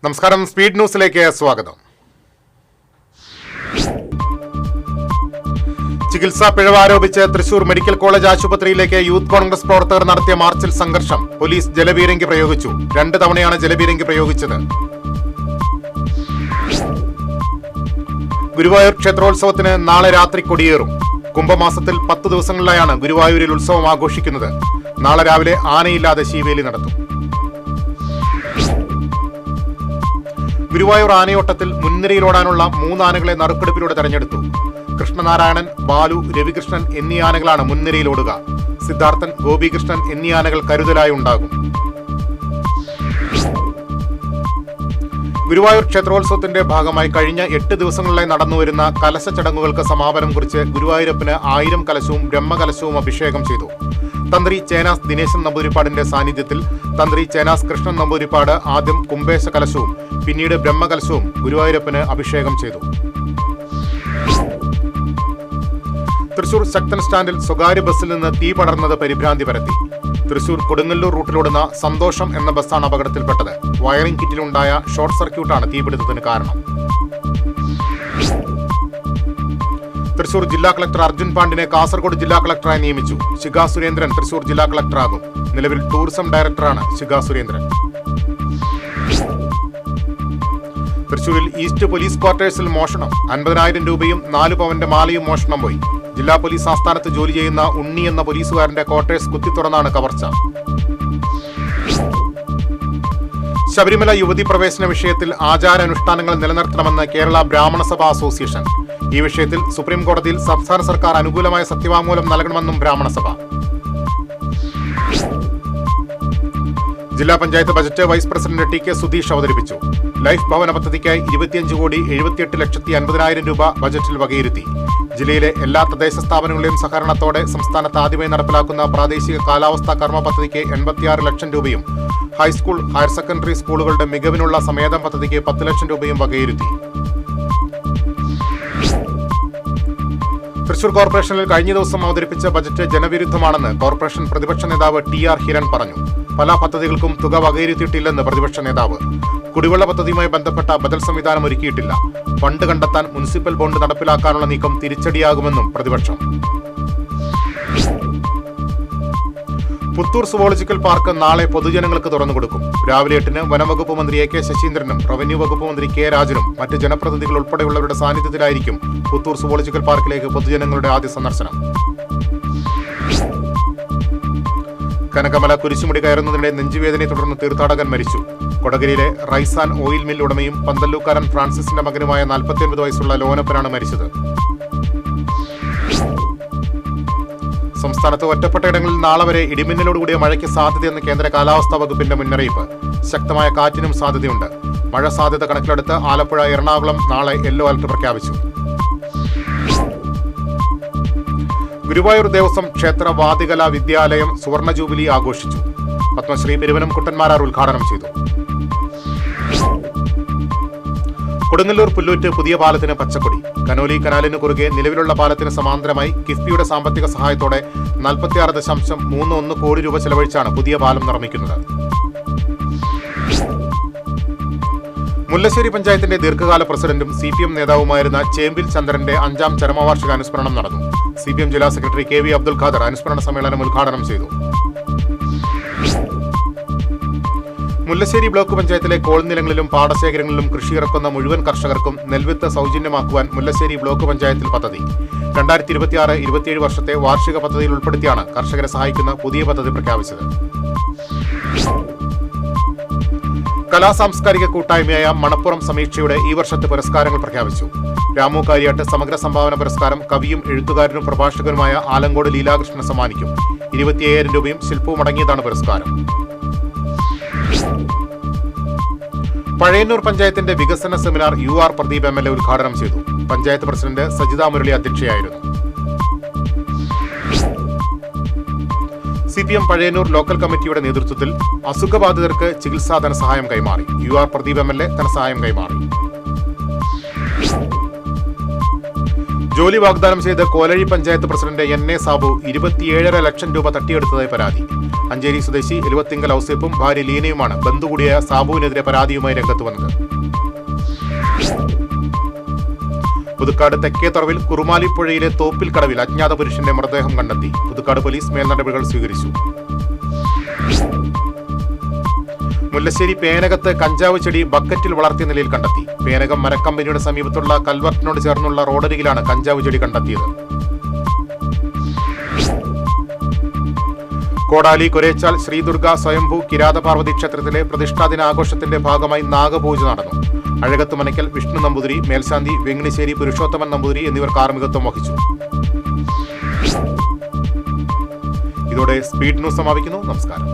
നമസ്കാരം, സ്പീഡ് ന്യൂസിലേക്ക് സ്വാഗതം. ചികിത്സാ പിഴവ് ആരോപിച്ച് തൃശൂർ മെഡിക്കൽ കോളേജ് ആശുപത്രിയിലേക്ക് യൂത്ത് കോൺഗ്രസ് പ്രവർത്തകർ നടത്തിയ മാർച്ചിൽ സംഘർഷം. പോലീസ് ജലപീരങ്കി പ്രയോഗിച്ചു. 2 തവണയാണ് ജലപീരങ്കി പ്രയോഗിച്ചത്. ഗുരുവായൂർ ക്ഷേത്രോത്സവത്തിന് നാളെ രാത്രി കൊടിയേറും. കുംഭമാസത്തിൽ 10 ദിവസങ്ങളിലായാണ് ഗുരുവായൂരിൽ ഉത്സവം ആഘോഷിക്കുന്നത്. നാളെ രാവിലെ ആനയില്ലാതെ ശീവേലി നടത്തും. ഗുരുവായൂർ ആനയോട്ടത്തിൽ മുൻനിരയിലോടാനുള്ള 3 ആനകളെ നറുക്കെടുപ്പിലൂടെ തെരഞ്ഞെടുത്തു. കൃഷ്ണനാരായണൻ, ബാലു, രവികൃഷ്ണൻ എന്നീ ആനകളാണ് മുൻനിരയിലോടുക. സിദ്ധാർത്ഥൻ, ഗോപികൃഷ്ണൻ എന്നീ ആനകൾ കരുതലായി ഉണ്ടാകും. ഗുരുവായൂർ ക്ഷേത്രോത്സവത്തിന്റെ ഭാഗമായി കഴിഞ്ഞ 8 ദിവസങ്ങളിലായി നടന്നുവരുന്ന കലശ ചടങ്ങുകൾക്ക് സമാപനം കുറിച്ച് ഗുരുവായൂരപ്പന് 1000 കലശവും ബ്രഹ്മകലശവും അഭിഷേകം ചെയ്തു. തന്ത്രി ചേനാസ് ദിനേശൻ നമ്പൂതിരിപ്പാടിന്റെ സാന്നിധ്യത്തിൽ തന്ത്രി ചേനാസ് കൃഷ്ണൻ നമ്പൂതിരിപ്പാട് ആദ്യം കുംഭേശ കലശവും പിന്നീട് ബ്രഹ്മകലശവും ഗുരുവായൂരപ്പന് അഭിഷേകം ചെയ്തു. തൃശൂർ ശക്തൻ സ്റ്റാൻഡിൽ സ്വകാര്യ ബസ്സിൽ നിന്ന് തീ പടർന്നത് പരിഭ്രാന്തി പരത്തി. തൃശൂർ കൊടുങ്ങല്ലൂർ റൂട്ടിലോടുന്ന സന്തോഷം എന്ന ബസ്സാണ് അപകടത്തിൽപ്പെട്ടത്. വയറിംഗ് കിറ്റിലുണ്ടായ ഷോർട്ട് സർക്യൂട്ടാണ് തീപിടുത്തത്തിന് കാരണം. തൃശൂർ ജില്ലാ കളക്ടർ അർജുൻ പാണ്ഡിനെ കാസർഗോഡ് ജില്ലാ കളക്ടറായി നിയമിച്ചു. ശിഖ സുരേന്ദ്രൻ തൃശൂർ ജില്ലാ കളക്ടറാകും. നിലവിൽ ടൂറിസം ഡയറക്ടറാണ് ശിഖ സുരേന്ദ്രൻ. തൃശൂരിൽ ഈസ്റ്റ് പോലീസ് ക്വാർട്ടേഴ്സിൽ മോഷണം. 50,000 രൂപയും 4 പവന്റെ മാലയും മോഷണം പോയി. ജില്ലാ പോലീസ് ആസ്ഥാനത്ത് ജോലി ചെയ്യുന്ന ഉണ്ണി എന്ന പോലീസുകാരന്റെ ക്വാർട്ടേഴ്സ് കുത്തിത്തുറന്നാണ് കവർച്ച. ശബരിമല യുവതി പ്രവേശന വിഷയത്തിൽ ആചാരാനുഷ്ഠാനങ്ങൾ നിലനിർത്തണമെന്ന് കേരള ബ്രാഹ്മണ സഭ അസോസിയേഷൻ. ഈ വിഷയത്തിൽ സുപ്രീം കോടതിയിൽ സംസ്ഥാന സർക്കാർ അനുകൂലമായ സത്യവാങ്മൂലം നൽകണമെന്നും ബ്രാഹ്മണ സഭ. ജില്ലാ panchayat budget vice president T K Sudheesh അവതരിപ്പിച്ചു. ലൈഫ് ഭവന പദ്ധതിക്കായി 25,78,50,000 രൂപ ബജറ്റിൽ വകയിരുത്തി. ജില്ലയിലെ എല്ലാ തദ്ദേശ സ്ഥാപനങ്ങളുടെയും സഹകരണത്തോടെ സംസ്ഥാനത്ത് ആദ്യമായി നടപ്പിലാക്കുന്ന പ്രാദേശിക കാലാവസ്ഥാ കർമ്മ പദ്ധതിക്ക് 86 ലക്ഷം രൂപയും ഹൈസ്കൂൾ, ഹയർ സെക്കൻഡറി സ്കൂളുകളുടെ മികവിനുള്ള സമേതം പദ്ധതിക്ക് 10 ലക്ഷം രൂപയും വകയിരുത്തി. തൃശൂർ കോർപ്പറേഷനിൽ കഴിഞ്ഞ ദിവസം അവതരിപ്പിച്ച ബജറ്റ് ജനവിരുദ്ധമാണെന്ന് കോർപ്പറേഷൻ പ്രതിപക്ഷ നേതാവ് TR ഹിരൺ പറഞ്ഞു. പല പദ്ധതികൾക്കും തുക വകയിരുത്തിയിട്ടില്ലെന്ന് പ്രതിപക്ഷ നേതാവ്. കുടിവെള്ള പദ്ധതിയുമായി ബന്ധപ്പെട്ട ബദൽ സംവിധാനം ഒരുക്കിയിട്ടില്ല. ഫണ്ട് കണ്ടെത്താൻ മുനിസിപ്പൽ ബോണ്ട് നടപ്പിലാക്കാനുള്ള നീക്കം തിരിച്ചടിയാകുമെന്നും പ്രതിപക്ഷം. പുത്തൂർ സുവോളജിക്കൽ പാർക്ക് നാളെ പൊതുജനങ്ങൾക്ക് തുറന്നുകൊടുക്കും. രാവിലെ 8-ന് വനംവകുപ്പ് മന്ത്രി AK ശശീന്ദ്രനും റവന്യൂ വകുപ്പ് മന്ത്രി K രാജനും മറ്റ് ജനപ്രതിനിധികൾ ഉൾപ്പെടെയുള്ളവരുടെ സാന്നിധ്യത്തിലായിരിക്കും പുത്തൂർ സുവോളജിക്കൽ പാർക്കിലേക്ക് പൊതുജനങ്ങളുടെ ആദ്യ സന്ദർശനം. കനകമല കുരിശുമുടി കയറുന്നതിനിടെ നെഞ്ചുവേദനയെ തുടർന്ന് തീർത്ഥാടകൻ മരിച്ചു. കൊടകരയിലെ റൈസാൻ ഓയിൽ മിൽ ഉടമയും പന്തല്ലൂക്കാരൻ ഫ്രാൻസിസിന്റെ മകനുമായ 49 വയസ്സുള്ള ലോനപ്പനാണ് മരിച്ചത്. സംസ്ഥാനത്ത് ഒറ്റപ്പെട്ട ഇടങ്ങളിൽ നാളെ വരെ ഇടിമിന്നലോടുകൂടിയ മഴയ്ക്ക് സാധ്യതയെന്ന് കേന്ദ്ര കാലാവസ്ഥാ വകുപ്പിന്റെ മുന്നറിയിപ്പ്. ശക്തമായ കാറ്റിനും സാധ്യതയുണ്ട്. മഴ സാധ്യത കണക്കിലെടുത്ത് ആലപ്പുഴ, എറണാകുളം നാളെ യെല്ലോ അലർട്ട് പ്രഖ്യാപിച്ചു. ഗുരുവായൂർ ദേവസ്വം ക്ഷേത്ര വാദികല വിദ്യാലയം സുവർണ ജൂബിലി ആഘോഷിച്ചു. പത്മശ്രീ പെരുവനം കുട്ടന്മാരാർ ഉദ്ഘാടനം ചെയ്തു. കൊടുങ്ങല്ലൂർ പുല്ലൂറ്റ് പുതിയ പാലത്തിന് പച്ചക്കൊടി. കനോലി കനാലിന് കുറുകെ നിലവിലുള്ള പാലത്തിന് സമാന്തരമായി കിഫ്ബിയുടെ സാമ്പത്തിക സഹായത്തോടെ 46.31 കോടി രൂപ ചെലവഴിച്ചാണ് പുതിയ പാലം നിർമ്മിക്കുന്നത്. മുല്ലശ്ശേരി പഞ്ചായത്തിന്റെ ദീർഘകാല പ്രസിഡന്റും CPM നേതാവുമായിരുന്ന ചേമ്പിൽ ചന്ദ്രന്റെ 5ാം ചരമവാർഷിക അനുസ്മരണം നടന്നു. CPM ജില്ലാ സെക്രട്ടറി KV അബ്ദുൽ ഖാദർ അനുസ്മരണ സമ്മേളനം ഉദ്ഘാടനം ചെയ്തു. മുല്ലശ്ശേരി ബ്ലോക്ക് പഞ്ചായത്തിലെ കോൾനിലങ്ങളിലും പാടശേഖരങ്ങളിലും കൃഷിയിറക്കുന്ന മുഴുവൻ കർഷകർക്കും നെൽവിത്ത് സൗജന്യമാക്കുവാൻ മുല്ലശ്ശേരി ബ്ലോക്ക് പഞ്ചായത്തിൽ പദ്ധതി. 2026-27 വർഷത്തെ വാർഷിക പദ്ധതിയിൽ ഉൾപ്പെടുത്തിയാണ് കർഷകരെ സഹായിക്കുന്ന പുതിയ പദ്ധതി പ്രഖ്യാപിച്ചത്. കലാസാംസ്കാരിക കൂട്ടായ്മയായ മണപ്പുറം സമീക്ഷയുടെ ഈ വർഷത്തെ പുരസ്കാരങ്ങൾ പ്രഖ്യാപിച്ചു. രാമു കാര്യാട്ട് സമഗ്ര സംഭാവന പുരസ്കാരം കവിയും എഴുത്തുകാരനും പ്രഭാഷകനുമായ ആലങ്കോട് ലീലാകൃഷ്ണന് സമ്മാനിക്കും. 25,000 രൂപയും ശില്പവും അടങ്ങിയതാണ് പുരസ്കാരം. പഴയന്നൂർ പഞ്ചായത്തിന്റെ വികസന സെമിനാർ UR പ്രദീപ് MLA ഉദ്ഘാടനം ചെയ്തു. പഞ്ചായത്ത് പ്രസിഡന്റ് സജിത മുരളി അധ്യക്ഷയായിരുന്നു. CPM പഴയന്നൂർ ലോക്കൽ കമ്മിറ്റിയുടെ നേതൃത്വത്തിൽ അസുഖബാധിതർക്ക് ചികിത്സാ ധനസഹായം കൈമാറി. UR പ്രദീപ് MLA ധനസഹായം കൈമാറി. ജോലി വാഗ്ദാനം ചെയ്ത് കോലഴി പഞ്ചായത്ത് പ്രസിഡന്റ് NA സാബു 27.5 ലക്ഷം രൂപ തട്ടിയെടുത്തതായി പരാതി. അഞ്ചേരി സ്വദേശി എലുവത്തിങ്കൽ ഔസേപ്പും ഭാര്യ ലീനയുമാണ് ബന്ധു കൂടിയായ സാബുവിനെതിരെ പരാതിയുമായി രംഗത്ത് വന്നത്. പുതുക്കാട് തെക്കേത്തറവിൽ കുറുമാലിപ്പുഴയിലെ തോപ്പിൽ കടവിൽ അജ്ഞാത പുരുഷന്റെ മൃതദേഹം കണ്ടെത്തി. പുതുക്കാട് പോലീസ് മേൽനടപടികൾ സ്വീകരിച്ചു. മുല്ലശ്ശേരി പേനകത്ത് കഞ്ചാവ് ചെടി ബക്കറ്റിൽ വളർത്തിയ നിലയിൽ കണ്ടെത്തി. പേനകം മരക്കമ്പനിയുടെ സമീപത്തുള്ള കൽവർട്ടിനോട് ചേർന്നുള്ള റോഡരികിലാണ് കഞ്ചാവ് ചെടി കണ്ടെത്തിയത്. കോടാലി കൊരേച്ചാൽ ശ്രീദുർഗ സ്വയംഭൂ കിരാതപാർവതി ക്ഷേത്രത്തിലെ പ്രതിഷ്ഠാദിന ആഘോഷത്തിന്റെ ഭാഗമായി നാഗപൂജ നടന്നു. അഴകത്ത് മനയ്ക്കൽ വിഷ്ണു നമ്പൂതിരി, മേൽശാന്തി വെങ്ങിണിശ്ശേരി പുരുഷോത്തമൻ നമ്പൂതിരി എന്നിവർ കാർമ്മികത്വം വഹിച്ചു. ഇതോടെ സ്പീഡ് ന്യൂസ് സമാപിക്കുന്നു. നമസ്കാരം.